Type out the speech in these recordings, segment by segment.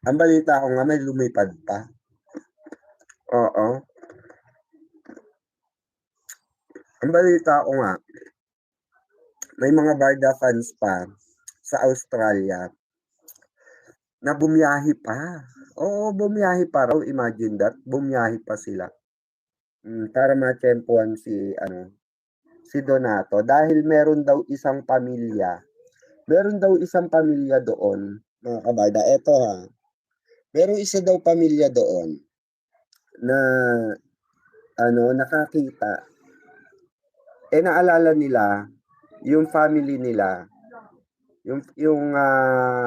Ang balita ko nga may lumipad pa. Oo. Ang balita ko nga, may mga Barda fans pa sa Australia na bumiyahe pa. Oo, bumiyahe pa raw. Imagine that, bumiyahe pa sila. Para matiyempuhan si Donato dahil meron daw isang pamilya doon, mga kabarda. Eto ha, meron isa daw pamilya doon na nakakita. Naalala nila yung family nila,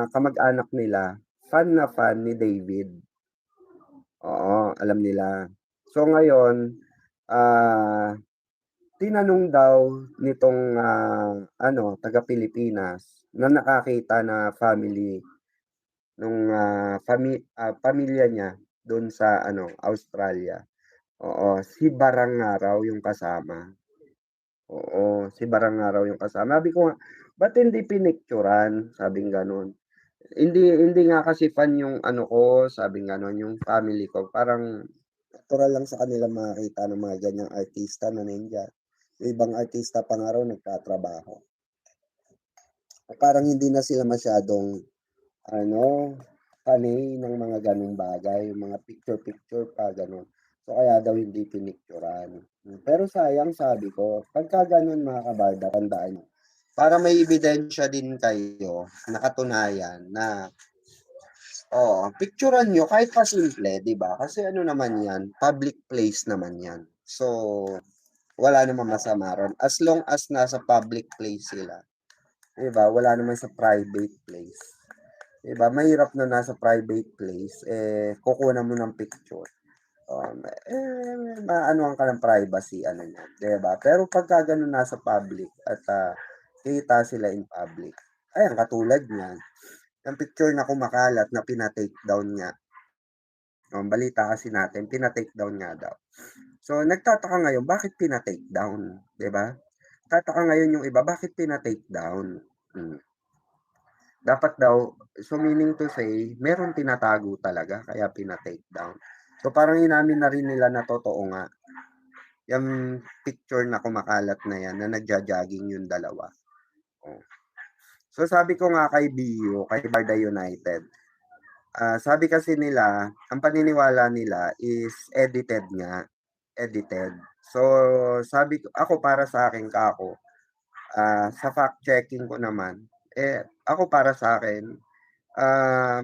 kamag-anak nila, fan na fan ni David. Oo, alam nila. So ngayon, ah, tinanong daw nitong taga-Pilipinas na nakakita na family nung pamilya niya doon sa Australia. Oo, si Barang nga raw yung kasama. Oo, si Barang nga raw yung kasama. Sabi ko nga, ba't hindi pinicturan? Sabing gano'n. Hindi nga kasi fan yung ko, sabing gano'n, yung family ko. Parang natural lang sa kanila makakita ng mga ganyang artista na nandiyan. Yung ibang artista pa nga raw nagtatrabaho. Parang hindi na sila masyadong panay ng mga gano'ng bagay, yung mga picture-picture pa gano'n. So kaya daw hindi pinicturan. Pero sayang sabi ko, pagka gano'n mga kabarda, tandaan niyo, para may ebidensya din kayo na katunayan na picturean niyo kahit pa simple, 'di ba? Kasi ano naman 'yan, public place naman 'yan. So wala namang masama ron as long as nasa public place sila, 'di ba? Wala naman sa private place. 'Di ba, mahirap na nasa private place, kukunan mo ng picture. Maanuhan ka ng privacy, ano niyan, 'di ba? Pero pagka gano'n nasa public at kita sila in public, ayan katulad niyan, yung picture na kumakalat na pina-take down nga. Ang balita kasi natin pina-take down nga daw. So nagtataka ngayon bakit pina-take down, 'di ba? Nagtataka ngayon yung iba bakit pina-take down. Hmm. Dapat daw, so meaning to say, meron tinatago talaga kaya pina-take down. So parang inamin na rin nila na totoo nga, yung picture na kumakalat na yan, na nagja-jogging yung dalawa. Oh. So sabi ko nga kay BU, kay Barda United, sabi kasi nila, ang paniniwala nila is edited nga, edited. So sabi ko, ako para sa akin kako, sa fact checking ko naman, ako para sa akin,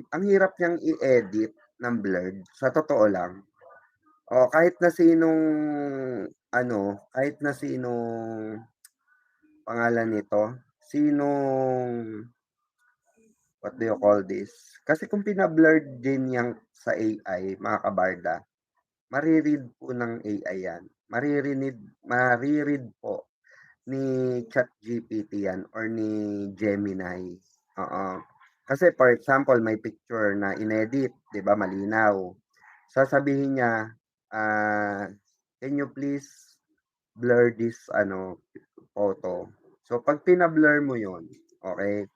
ang hirap niyang i-edit ng blurred, sa totoo lang. O kahit na sinong pangalan nito, sinong, what do you call this? Kasi kung pina-blurred din yang sa AI, mga kabarda, mariread po ng AI yan. Mariread po ni ChatGPT yan or ni Gemini. Oo. Kasi for example, may picture na inedit, 'di ba, malinaw. Sasabihin niya, can you please blur this photo. So pag pina-blur mo 'yon, okay,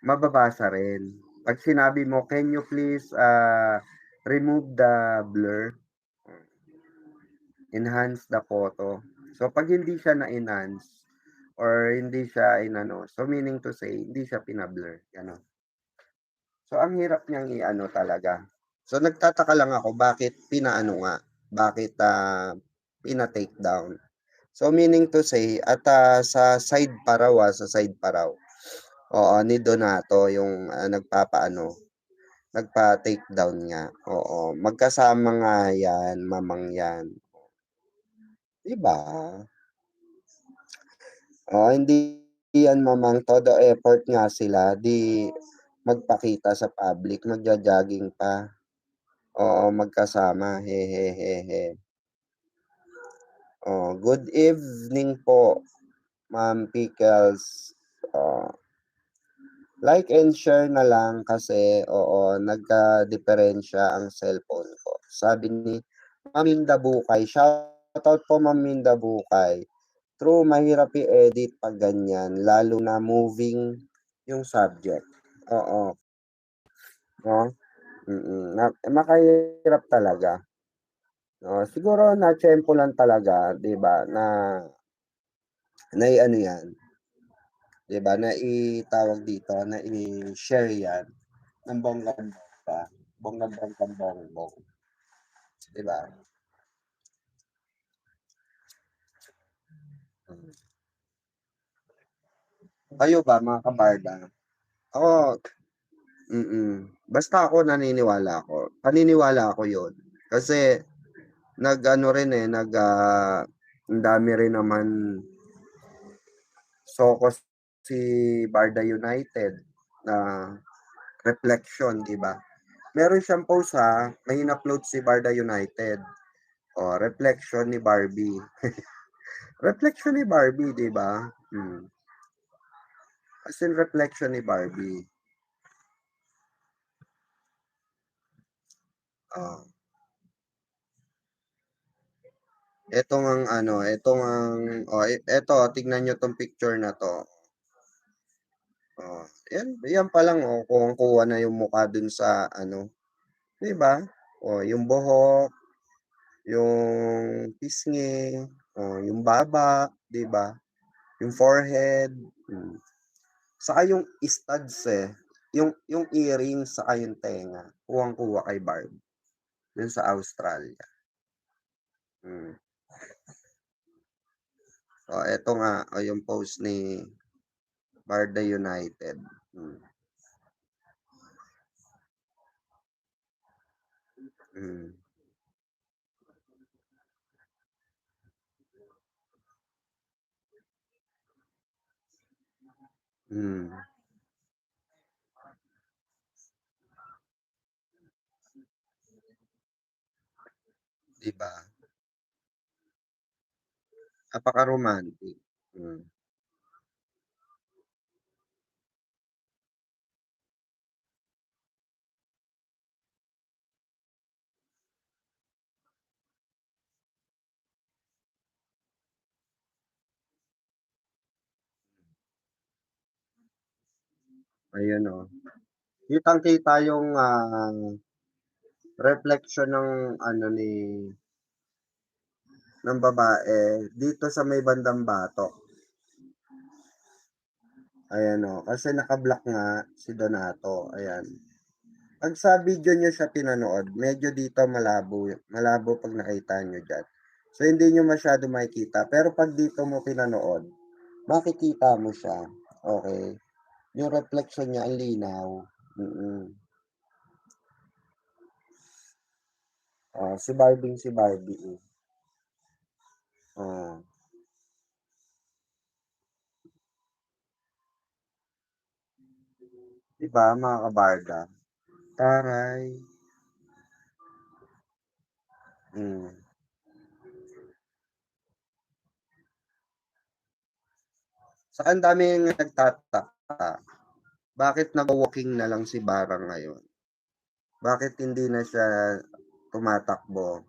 mababasa rin. Pag sinabi mo, can you please remove the blur, enhance the photo. So pag hindi siya na-enhance or hindi siya so meaning to say, hindi siya pina-blur, gano'n. So ang hirap niyang talaga. So nagtataka lang ako bakit pina-take down. So meaning to say at sa side pa raw, oo, ni Donato yung nagpa-take down nga. Oo, magkasama nga yan, mamang yan. 'Di ba? Hindi yan mamang, todo effort nga sila, 'di magpakita sa public, magjo-jogging pa. Oo, magkasama, hehehehe. Good evening po, Ma'am Pickles. Like and share na lang kasi, nagka-diferensya ang cellphone ko. Sabi ni Ma'am Minda Bukay, shoutout po Ma'am Minda Bukay. True, mahirap i-edit pag ganyan, lalo na moving yung subject. Oo. No? na makahirap talaga. Siguro natiyempo lang talaga 'di ba na nai-ano 'yan, 'di ba, tawag dito, nai-share 'yan ng bonggang-bongga, bonggang-bongbong, 'di ba? Hmm. Kayo ba mga kabarda? Ako basta ako paniniwala ako 'yun. Kasi nag-ano rin, ang dami rin naman sokos si Barda United na reflection, 'di ba? Meron siyang post, may in-upload si Barda United, reflection ni Barbie. Reflection ni Barbie, 'di ba? As in reflection ni Barbie. Oh, eto ngang ano, eto ngang eto tignan niyo 'tong picture na 'to. 'Yan pa lang, kuwang-kuha na yung mukha dun sa ano, 'di ba? Yung buhok, yung pisngi, yung baba, 'di ba? Yung forehead, saka yung studs, yung earrings saka yung tenga, kuwang-kuha kay Barb dun sa Australia. Hmm. Eto nga, yung post ni Barda United. Hmm. Hmm. Hmm. 'Di ba? Napaka-romantic. Hmm. Ayun, kitang-kita yung, reflection ng ano ng babae dito sa may bandang batok. Ayan, kasi naka-block nga si Donato, ayan. 'Pag sa video niyo siya pinanood, medyo dito malabo malabo 'pag nakita niyo diyan. So, hindi niyo masyado makikita, pero 'pag dito mo pinanood, makikita mo siya, okey. Yung reflection niya ang linaw, mm. Si Barbie, 'di ba mga kabarda? Taray, hmm. Saka ang daming nagtataka, bakit nagwo-walking na lang si Bara ngayon? Bakit hindi na siya tumatakbo?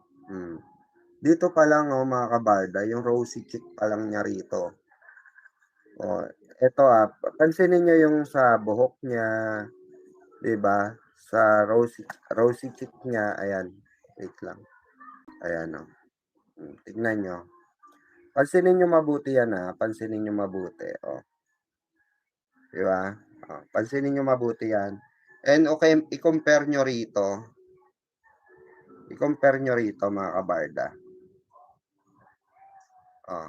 Dito pa lang, mga kabarda, yung rosy cheek pa lang niya rito. Oh, eto, pansinin niyo yung sa buhok niya, 'di ba? Sa rosy rosy cheek niya, ayan, wait lang, ayan, tignan niyo. Pansinin niyo mabuti yan, pansinin niyo mabuti, 'di ba? Pansinin niyo mabuti yan. And okay, i-compare niyo rito mga kabarda. Oh,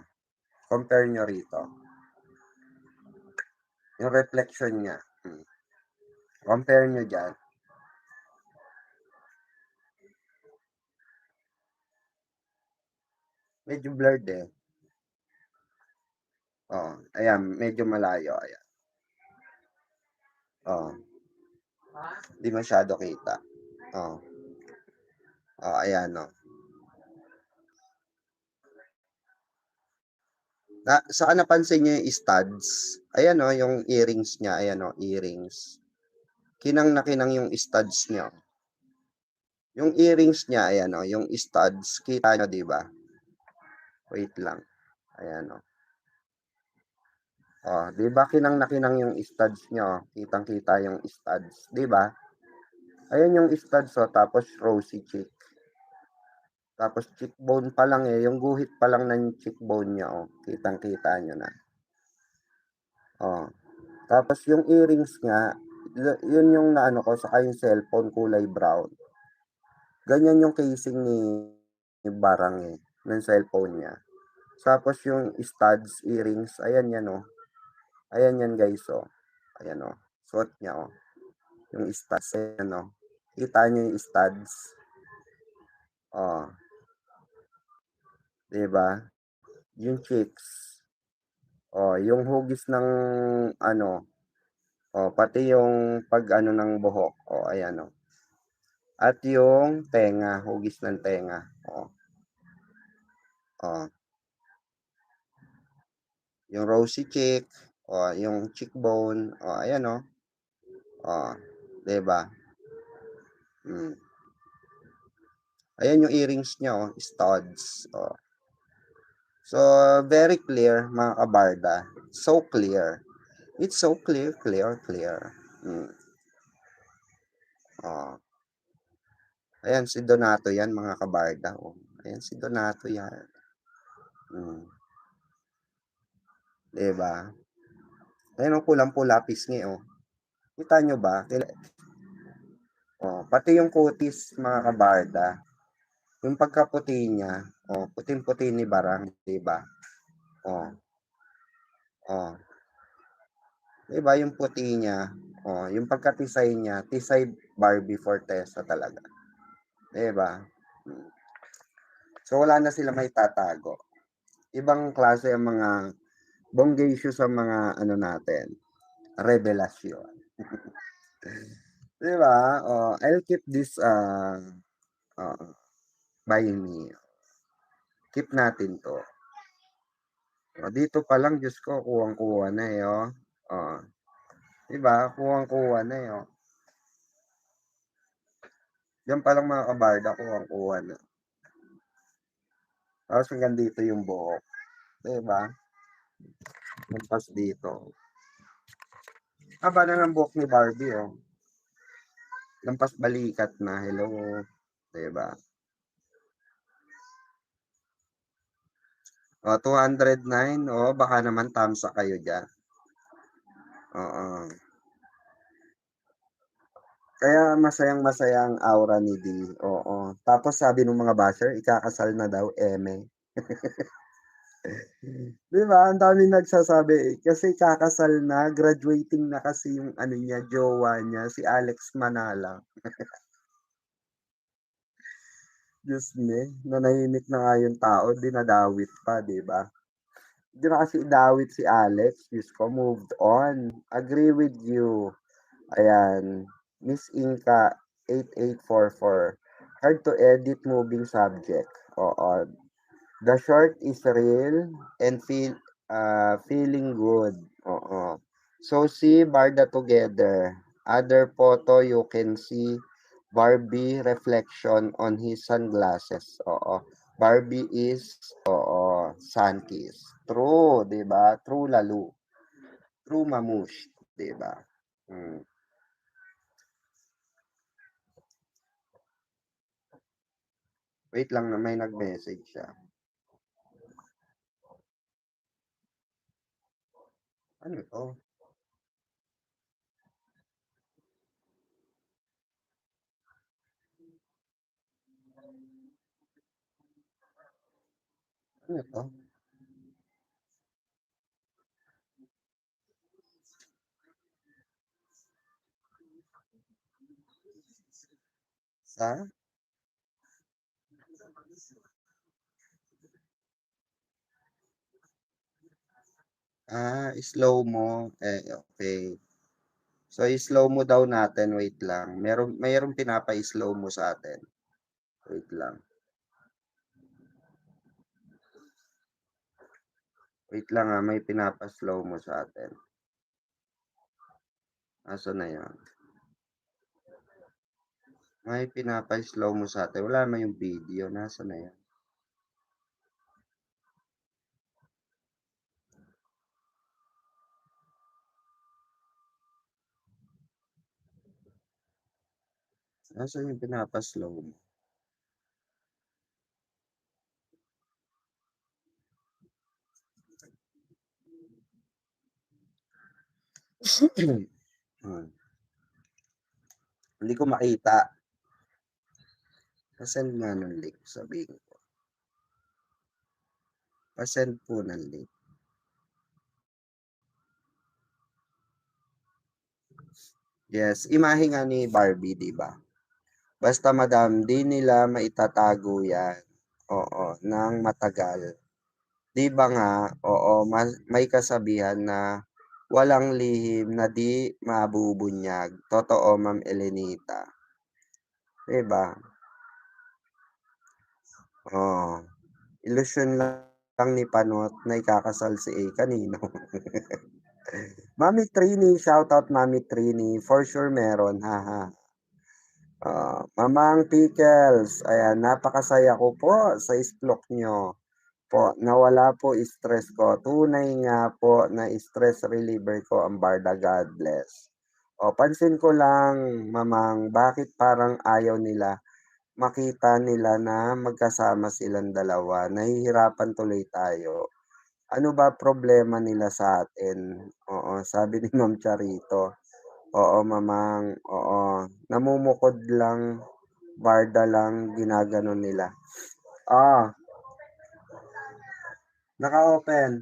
compare niyo rito, yung reflection niya, compare niyo diyan. Medyo blurred, ayan medyo malayo, ayan. Oo, 'di masyado kita. Oo, ayan, saka napansin niyo yung studs? Ayan, yung earrings niya, ayan, earrings. Kinang na kinang yung studs niya. Yung earrings niya, ayan, yung studs, kita niyo 'di ba? Wait lang, ayan, 'di ba kinang na kinang yung studs niya, kitang-kita yung studs, 'di ba? Ayan yung studs, oh, tapos rosy cheek. Tapos cheekbone pa lang, eh, yung guhit pa lang ng cheekbone niya, oh, kitang-kita niyo na. Oh, tapos yung earrings nga, yun yung naano ko, saka yung cellphone kulay brown. Ganyan yung casing ni Barang, eh, ng cellphone niya. Tapos yung studs, earrings, ayan yan, oh. Ayan yan, guys, oh. Ayan, oh. Suot niya, oh. Yung studs, ayan, oh. Kita niyo yung studs. Oh, 'di ba? Yung cheeks. Oh, yung hugis ng ano, oh, pati yung pag-ano ng buhok. Oh, ayan, oh. At yung tenga, hugis ng tenga. Oh, oh. Yung rosy cheek, oh, yung cheekbone, oh, ayan, oh. Oh, 'di ba? Hmm. Ayan yung earrings niya, oh, studs. Oh. So, very clear, mga kabarda. So clear. It's so clear, clear, clear. Hmm. Oh. Ayan si Donato yan, mga kabarda. Oh. Ayan si Donato yan. Hmm. 'Di ba? Ayan ang pulang-pula pisngi, oh. Kita nyo ba? Oh, pati yung kutis, mga kabarda. Yung pagkaputi niya, oh, puting-puti ni Barang, 'di ba? Oh, oh. 'Di ba yung puti niya, oh, yung pagkatisay niya, tisay Barbie Fortesa talaga. 'Di ba? Hmm. So wala na sila may tatago. Ibang klase ang mga bonggacious sa mga ano natin, revelasyon. 'Di ba? Oh, I'll keep this by me. Keep natin 'to. Oh, dito pa lang Diyos ko kuwang-kuwa na, eh, oh. Oh, 'di ba? Kuwang-kuwa na, eh, oh. Diyan pa lang, mga kabarda, kuwang-kuwa na. Tapos hanggang dito yung buhok, 'di ba? Lampas dito. Haba na ng buhok ni Barbie, oh. Lampas balikat na, hello, 'di ba? Oh, 209, oh, baka naman tamsa kayo diyan. Oo. Kaya masayang-masaya ang aura ni D, oo. Tapos sabi nung mga basher, ikakasal na daw, eme. 'Di ba, ang daming nagsasabi, kasi kakasal na, graduating na kasi yung ano niya, jowa niya, si Alex Manala. Diyos me, nanahimik na nga yung tao, dinadawit pa, 'di ba? Hindi na kasi idawit si Alex, Diyos ko, moved on. Agree with you. Ayan, Miss Inka 8844. Hard to edit, moving subject. Oo. The short is real and feeling good. Oo. So see Barda together. Other photo you can see Barbie reflection on his sunglasses. Oo. Barbie is Sunkiss. True, 'di ba? True lalo. True mamush, 'di ba? Hmm. Wait lang na may nag-message siya. Ano 'to? Ano 'to? Sa? Slow mo. Okay. So, i-slow mo daw natin. Wait lang. Mayroong pinapa-slow mo sa atin. Wait lang. Wait lang, may pinapa-slow mo sa atin. Asan na 'yan? May pinapa-slow mo sa atin. Wala naman yung video. Nasaan na 'yan? Nasaan yung pinapa-slow mo? Hmm, hindi ko makita. Pa-send nga ng link, sabihin ko. Pa-send po ng link. Yes, imahe nga ni Barbie, 'di ba? Basta madam, 'di nila maitatago 'yan, oo, ng matagal. 'Di ba nga, oo, may kasabihan na walang lihim na 'di mabubunyag. Totoo, Ma'am Elenita, 'di ba? Oh, ilusyon lang ni Panot na ikakasal si A, kanino? Mami Trini, shoutout Mami Trini, for sure meron, haha. Mamang Pickles, ayan, napakasaya ko po sa isplok nyo po. Nawala po stress ko. Tunay nga po na stress reliever ko ang Barda, God bless. O, pansin ko lang, mamang, bakit parang ayaw nila makita nila na magkasama silang dalawa. Nahihirapan tuloy tayo. Ano ba problema nila sa atin? Oo, sabi ni Ma'am Charito. Oo, mamang, oo. Namumukod lang, barda lang, ginaganon nila. Ah, naka-open.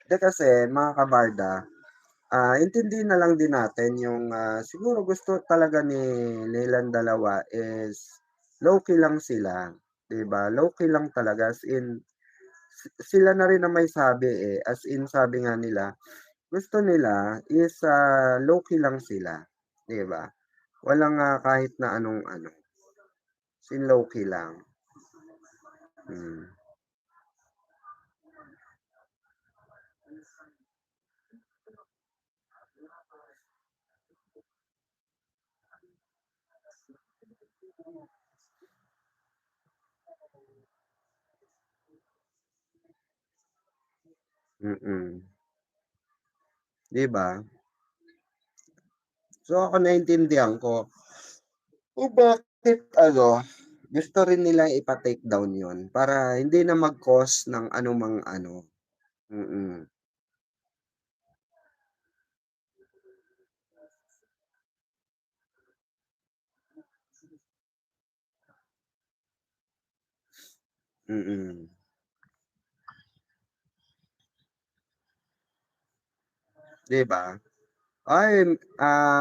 Hindi kasi, mga kabarda, intindihin na lang din natin yung siguro gusto talaga nilang dalawa is low-key lang sila. 'Di ba? Low-key lang talaga as in sila na rin ang may sabi eh. As in sabi nga nila, gusto nila is low-key lang sila. 'Di ba? Walang kahit na anong ano. Sin low-key lang. Mm. Mm. 'Di ba? So ako naintindihan ko kung bakit gusto rin nilang ipa-take down 'yun para hindi na mag-cause ng anumang ano. Mm. Mm. 'Di ba? Ay,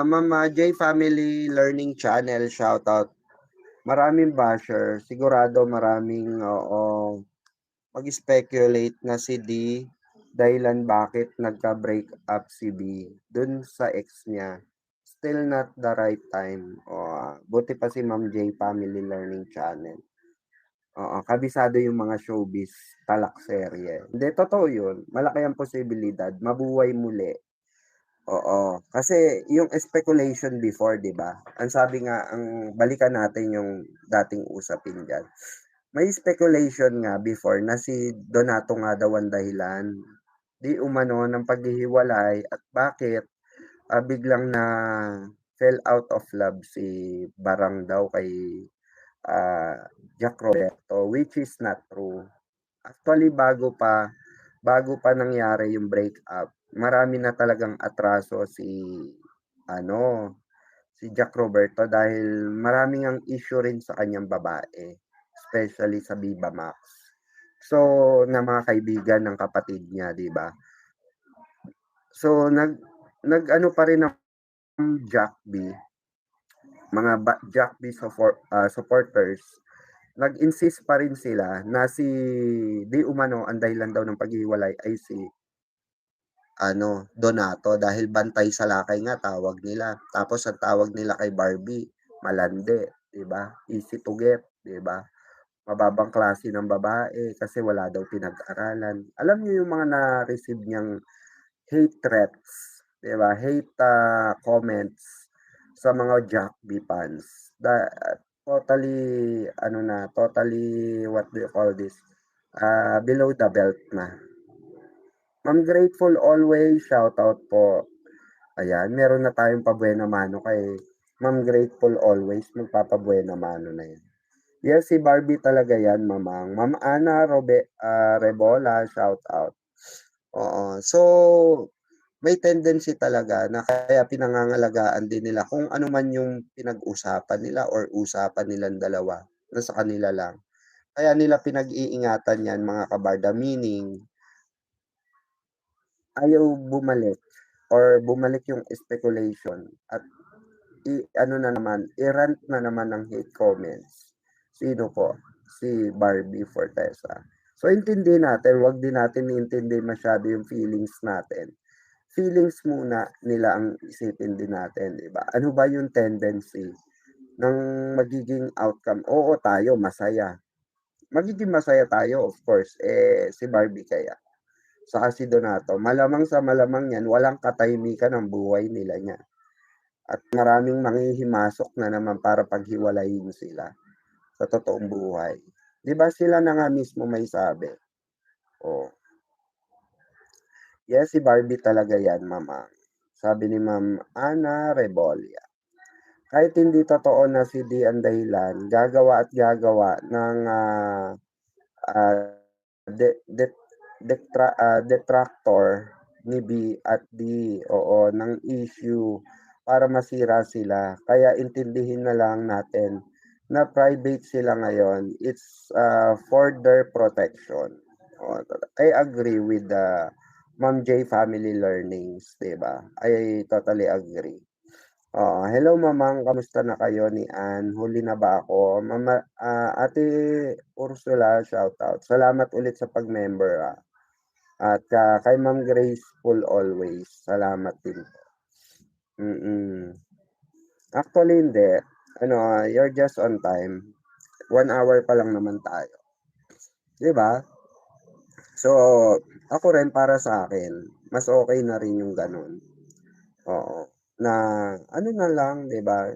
Mama J Family Learning Channel, shoutout. Maraming basher, sigurado maraming, oo, mag-speculate na si D dahilan bakit nagka-break up si B dun sa ex niya. Still not the right time. Buti pa si Ma'am J Family Learning Channel. Oo, kabisado yung mga showbiz talakserye. Hindi, totoo yun. Malaki ang posibilidad, mabuhay muli. Oo, kasi yung speculation before, 'di ba? Ang sabi nga, ang balikan natin yung dating usapin diyan. May speculation nga before na si Donato nga daw ang dahilan di umano ng paghihiwalay at bakit biglang na fell out of love si Barang daw kay ah, Jack Roberto, which is not true. Actually, bago pa nangyari yung breakup, marami na talagang atraso ano, si Jack Roberto dahil maraming ang issue rin sa kanyang babae, especially sa Viva Max. So, na mga kaibigan ng kapatid niya, 'di ba? So, nag-ano pa rin ng Jack B, mga Jack B supporters, nag-insist pa rin sila na si di umano ang dahilan daw ng paghihiwalay ay si Donato dahil bantay sa lakay nga tawag nila. Tapos ang tawag nila kay Barbie, malande, 'di ba? Easy to get, 'di ba? Mababang klase ng babae kasi wala daw pinag-aralan. Alam niyo yung mga na-receive niyang hate threats, 'di ba? Hate comments sa mga Jack B fans. Totally totally what do you call this? Below the belt na. Ma'am Grateful always, shoutout po. Ayan, meron na tayong pabuena mano kay Ma'am Grateful Always, magpapabuena mano na yan. Yes, si Barbie talaga yan, mamang. Ma'am Ana Rebola, shout out. Oo. So, may tendency talaga na kaya pinangangalagaan din nila kung ano man yung pinag-usapan nila or usapan nilang dalawa na sa kanila lang. Kaya nila pinag-iingatan yan mga kabarda, meaning ayaw bumalik or bumalik yung speculation at ano na naman, i-rant na naman ng hate comments. Sino po? Si Barbie Fortesa. So, intindi natin, wag din natin iintindi masyado yung feelings natin. Feelings muna nila ang isipin din natin, di ba? Ano ba yung tendency ng magiging outcome? Oo, tayo, masaya. Magiging masaya tayo, of course. Si Barbie kaya. Saka si Donato. Malamang sa malamang yan, walang katahimikan ng buhay nila niya. At maraming manghihimasok na naman para paghiwalayin sila sa totoong buhay. 'Di ba sila na nga mismo may sabi? Oh, yes, si Barbie talaga yan, mama. Sabi ni Ma'am Ana Rebolya. Kahit hindi totoo na si D ang dahilan, gagawa at gagawa ng ah, detractor ni B at D, oo, ng issue para masira sila. Kaya intindihin na lang natin na private sila ngayon. It's for their protection. Oh, I agree with the Ma'am J Family Learnings, 'di ba? I totally agree. Hello mamang, kamusta na kayo ni Ann? Huli na ba ako? Ate Ursula, shoutout. Salamat ulit sa pag-member, ah. At kay Ma'am Graceful Always, salamat din po. Actually hindi. Ano, you're just on time. 1 hour pa lang naman tayo. 'Di ba? So, ako rin para sa akin, mas okay na rin yung gano'n. Oo, na ano na lang, 'di ba?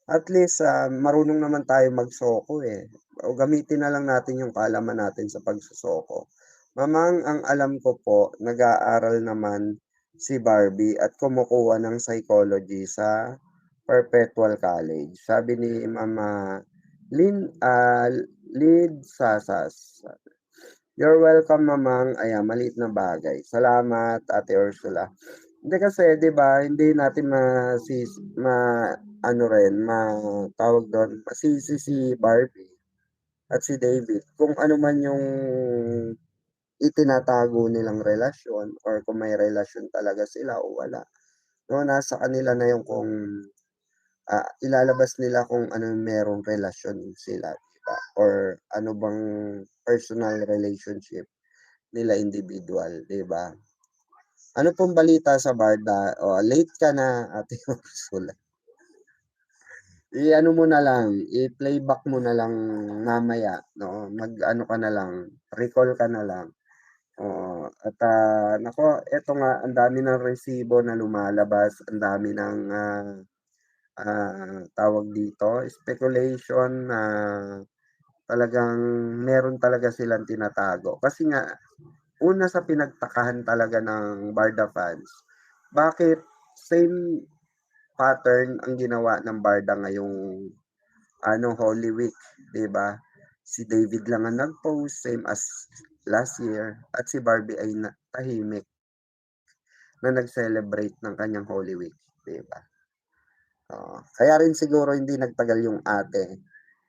At least, marunong naman tayo magsoko, eh, o gamitin na lang natin yung kaalaman natin sa pagsusoko. Mamang ang alam ko po nag-aaral naman si Barbie at kumukuha ng psychology sa Perpetual College. Sabi ni Mama Lin Lid Sasas. You're welcome mamang, ayan maliit na bagay. Salamat Ate Ursula. Hindi kasi 'di ba, hindi natin ano rin, tawag dun, masisi si Barbie at si David kung ano man yung itinatago nilang relasyon or kung may relasyon talaga sila o wala. No, nasa kanila na yung kung ilalabas nila kung anong merong relasyon sila, 'di ba? Or ano bang personal relationship nila individual, 'di ba? Ano pong balita sa Barda? Oh, late ka na, Ate Ursula. I-ano mo na lang, i-playback mo na lang mamaya, no? Mag-ano ka na lang, recall ka na lang. Oo. At naku, eto nga, ang dami ng resibo na lumalabas, ang dami ng tawag dito, speculation na talagang meron talaga silang tinatago. Kasi nga, una sa pinagtakahan talaga ng Barda fans, bakit same pattern ang ginawa ng Barda ngayong Holy Week, 'di ba? Si David lang ang nag-post, same as last year, at si Barbie ay tahimik na nag-celebrate ng kanyang Holy Week, 'di ba? Kaya rin siguro hindi nagtagal yung ate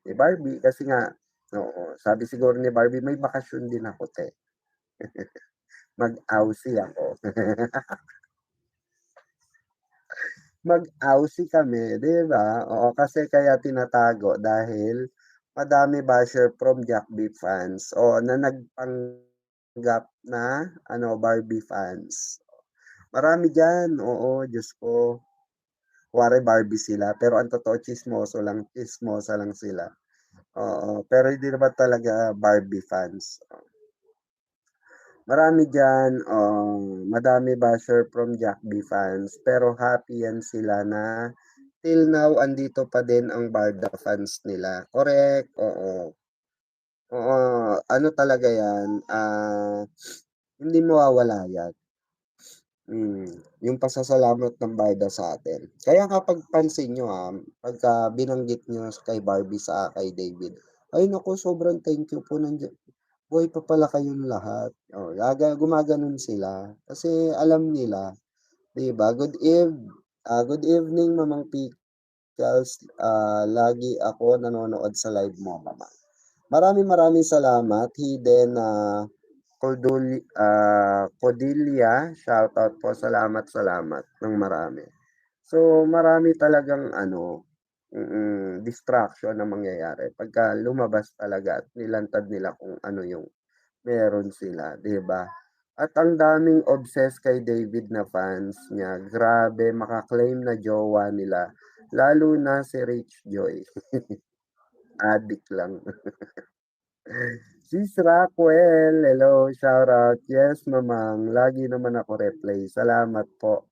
ni Barbie kasi nga, oo, sabi siguro ni Barbie, may bakasyon din ako, te. Mag-Aussie ako. Mag-Aussie kami, 'di ba? Oo, kasi kaya tinatago dahil madami basher from Jack B fans o na nagpanggap na Barbie fans. Marami diyan, oo, Diyos ko. Kunwari Barbie sila, pero ang totoo tsismosa lang sila. Oo, pero hindi naman talaga Barbie fans. Marami diyan, madami basher from Jack B fans, pero happy yan sila na till now andito pa din ang Barda fans nila. Correct, oo. Oo, ano talaga yan, hindi mawawala yan. Yung pasasalamat ng Barda sa'tin. Kaya kapag pansin niyo, pagka binanggit niyo kay Barbie saka kay David, "Ay naku, sobrang thank you po, buhay pa pala kayong lahat." Oh, gumaganon sila kasi alam nila, 'di ba? Good evening Mamang Pickles, lagi ako nanonood sa live mo, mama. Maraming salamat, Hidden, Cordelia, shoutout po, salamat ng marami. So, marami talagang ano, distraction na mangyayari pagka lumabas talaga at nilantad nila kung ano yung meron sila, 'di ba? At ang daming obsessed kay David na fans niya, grabe maka-claim na jowa nila, lalo na si Rich Joy, adik lang. Sis Rockwell, hello, shoutout. Yes, mamang, lagi naman ako replay. Salamat po.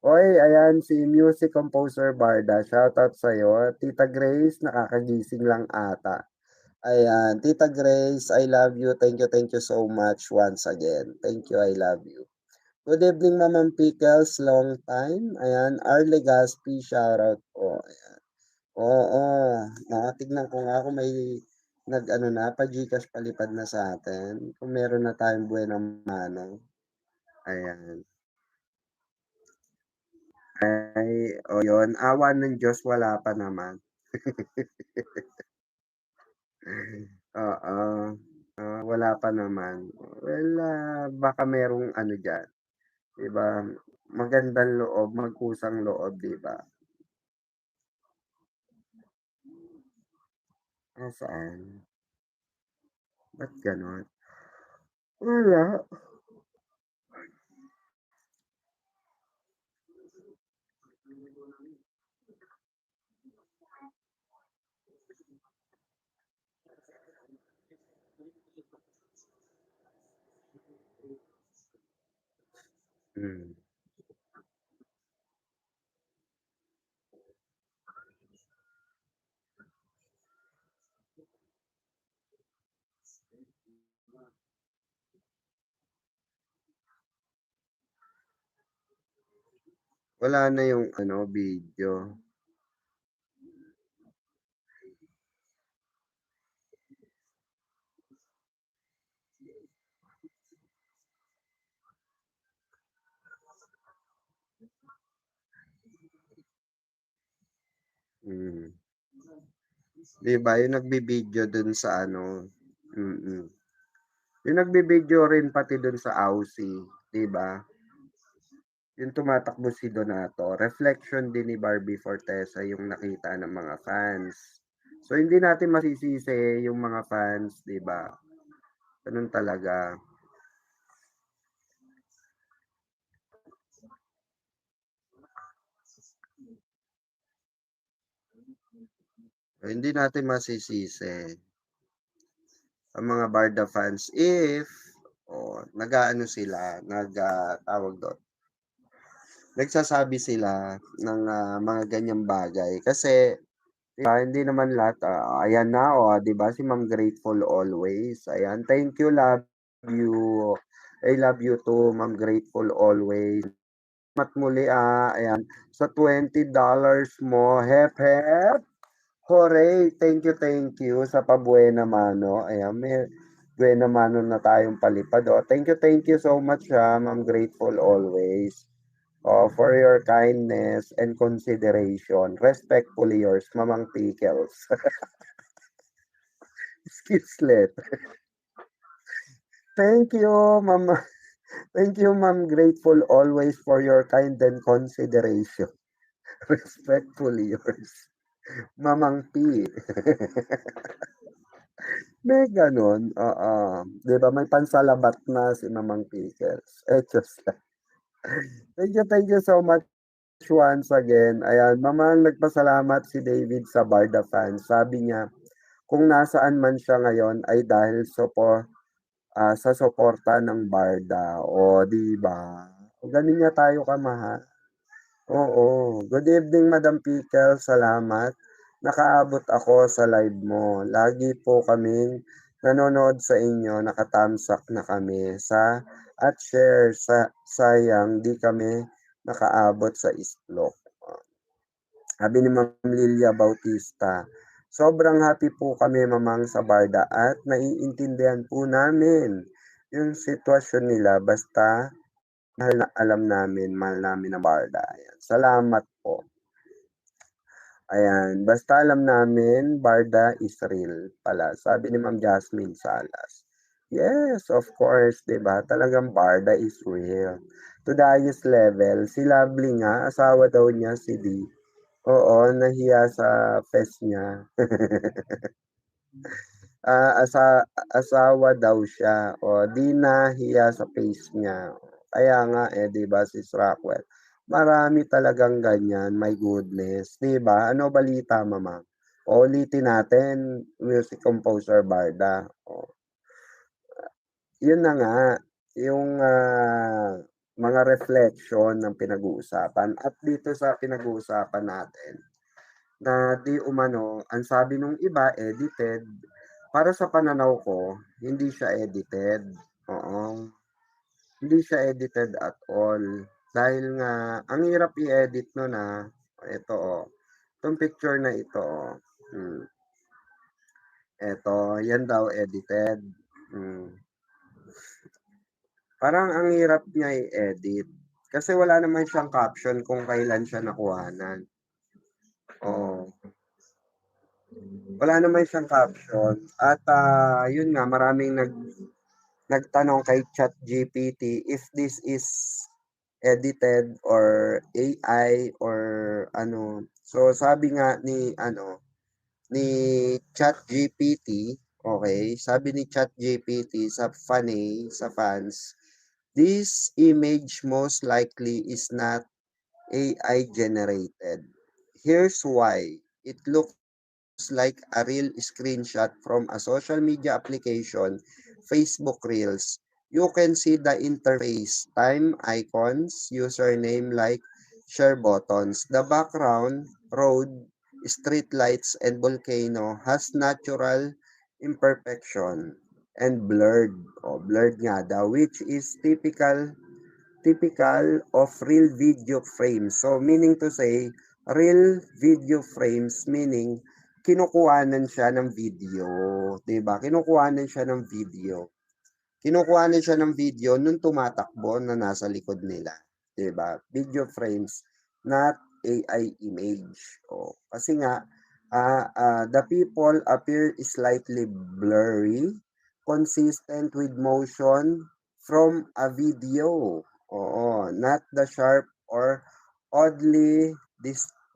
Oy, ayan si Music Composer Barda, shoutout sa'yo. Tita Grace, nakakagising lang ata. Ayan, Tita Grace, I love you. Thank you so much once again. Thank you, I love you. Good evening, Mamang Pickles, long time. Ayan, Arle Gaspi, shoutout po. Oo, tignan ko nga kung may nag-ano na, pa-GCash palipad na sa atin. Kung meron na tayong buenang mano. Ayan. Ay, o yun, awa ng Diyos wala pa naman. Oo, wala pa naman. Well, baka merong ano diyan, 'di ba? Magandang loob, magkusang loob, 'di ba? Saan? Ba't gano'n? Wala. Hmm. Wala na yung ano, video. Hmm. 'Di ba yung nagbi-video dun sa ano, mm. Yung nagbi-video rin pati dun sa Aussie, 'di ba? Yung tumatakbo si Donato, reflection din ni Barbie Fortesa yung nakita ng mga fans. So hindi natin masisisi yung mga fans, 'di ba? Ganun talaga. Hindi natin masisisi ang mga Barda fans if nag-aano sila, tawag doon, nagsasabi sila ng mga ganyang bagay kasi 'di ba, hindi naman lahat, ayan na, 'di ba si Ma'am Grateful always, ayan. Thank you, love you. I love you too, Ma'am Grateful always. Salamat muli, ayan, sa $20 mo, hep, hep, hooray! Thank you sa pa-buena mano. Ayan, may buena mano na tayong palipad, oh. Thank you so much, Ma'am Grateful always. For your kindness and consideration. Respectfully yours, Mamang Pickles. Skitslet. Thank you, Ma'am. Thank you, Ma'am. Grateful always for your kind and consideration. Respectfully yours, Mamang P. May gano'n, oo. 'Di ba may pansalabat na si Mamang Pickles. Diyos lang. Thank you so much once again. Ayan, mamang nagpasalamat si David sa Barda fans. Sabi niya, kung nasaan man siya ngayon ay dahil sa suporta ng Barda. O, 'di ba? Ganon niya tayo kamahal. Oo. Good evening, Madam Pickle. Salamat. Nakaabot ako sa live mo. Lagi po kaming nanonood sa inyo, naka-thumbs up na kami at share sayang 'di kami nakaabot sa isplok. Sabi ni Ma'am Lilia Bautista, "Sobrang happy po kami mamang sa Barda at naiintindihan po namin yung sitwasyon nila basta mahal namin ang Barda." Ayan, salamat po. Ayan, basta alam namin Barda is real pala, sabi ni Ma'am Jasmine Salas. Yes, of course, 'di ba? Talagang Barda is real. To the highest level, si Lovely nga, asawa daw niya si D. Oo, nahiya sa fest niya. Asawa daw siya, o 'di nahiya sa face niya. Kaya nga, 'di ba, Sis Rockwell? Marami talagang ganyan, my goodness, 'di ba? Ano balita, mama? O ulitin natin, music composer Barda. O, yun na nga, yung mga reflection ng pinag-uusapan at dito sa pinag-uusapan natin na di umano, ang sabi nung iba edited, para sa pananaw ko, hindi siya edited. Oo, hindi siya edited at all. Dahil nga, ang hirap i-edit nun ito itong picture na ito eto, yan daw edited. Hmm. Parang ang hirap niya i-edit. Kasi wala naman siyang caption kung kailan siya nakuhanan. Oo. Wala naman siyang caption at, yun nga maraming nagtanong kay ChatGPT if this is edited or AI or ano. So sabi nga ni ChatGPT, okay, sabi ni ChatGPT sa fans, "This image most likely is not AI generated. Here's why. It looks like a real screenshot from a social media application, Facebook Reels. You can see the interface, time icons, username like share buttons. The background, road, street lights, and volcano has natural imperfection and blurred. O, blurred nga daw, which is typical of real video frames. So, meaning to say, real video frames, meaning, kinukuhanan siya ng video, 'di ba? Kinukuhanan siya ng video. Kinukuhanan siya ng video nung tumatakbo na nasa likod nila, 'di ba? Video frames, not AI image. Oh, kasi nga the people appear slightly blurry, consistent with motion from a video. Oo, not the sharp or oddly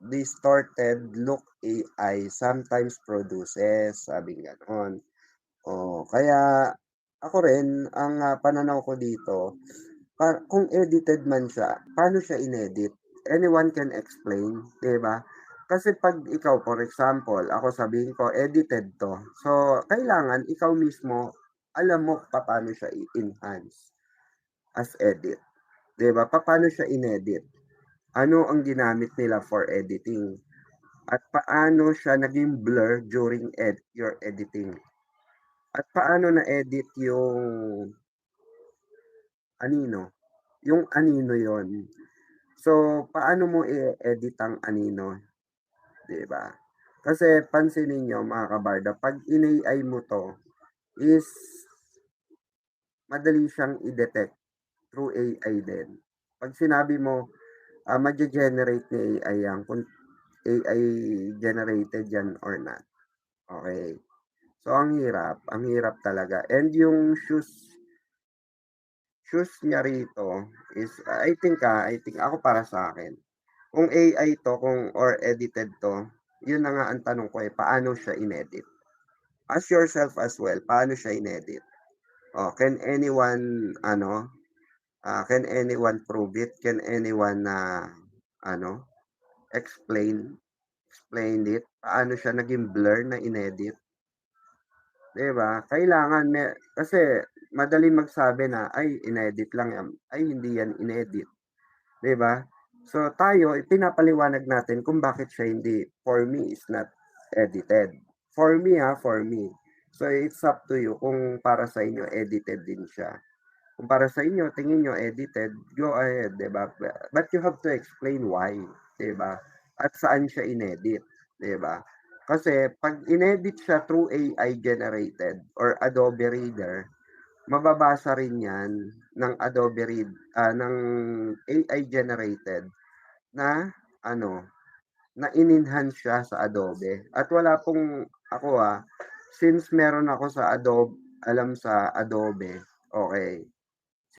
distorted look AI sometimes produces, sabi gano'n. Oh, kaya ako rin ang, pananaw ko dito, kung edited man siya, paano siya inedit? Anyone can explain, 'di ba? Kasi 'pag ikaw, for example, ako sabihin ko edited 'to, so kailangan ikaw mismo alam mo papaano siya i-enhance as edit, 'di ba? Papaano siya inedit? Ano ang ginamit nila for editing? At paano siya naging blur during your editing? At paano na-edit yung anino yon. So, paano mo i-edit ang anino, 'di ba? Kasi pansinin niyo mga kabarda, 'pag in-AI mo 'to is madali siyang i-detect through AI din. 'Pag sinabi mo, magge-generate ni AI yan kung AI generated yan or not, okey. So, ang hirap talaga and yung shoes niya rito is I think ako para sa'kin, kung AI 'to or edited 'to, yun na nga ang tanong ko, paano siya inedit? Ask yourself as well, paano siya inedit? Oh, can anyone prove it? Can anyone ano, explain it? Paano siya naging blur na inedit? 'Di ba? Kailangan kasi madaling magsabi na, "Ay inedit lang yan." Ay hindi yan inedit, 'di ba? So tayo ipinapaliwanag natin kung bakit siya hindi, for me is not edited. For me, for me. So, it's up to you kung para sa inyo edited din siya. Kung para sa inyo, tingin niyo edited, go ahead, 'di ba? But you have to explain why, 'di ba? At saan siya inedit, 'di ba? Kasi 'pag inedit siya through AI generated or Adobe Reader, mababasa rin 'yan ng AI generated na ano, na in-enhance siya sa Adobe. At wala pong ako, since meron ako sa Adobe, alam sa Adobe, okey.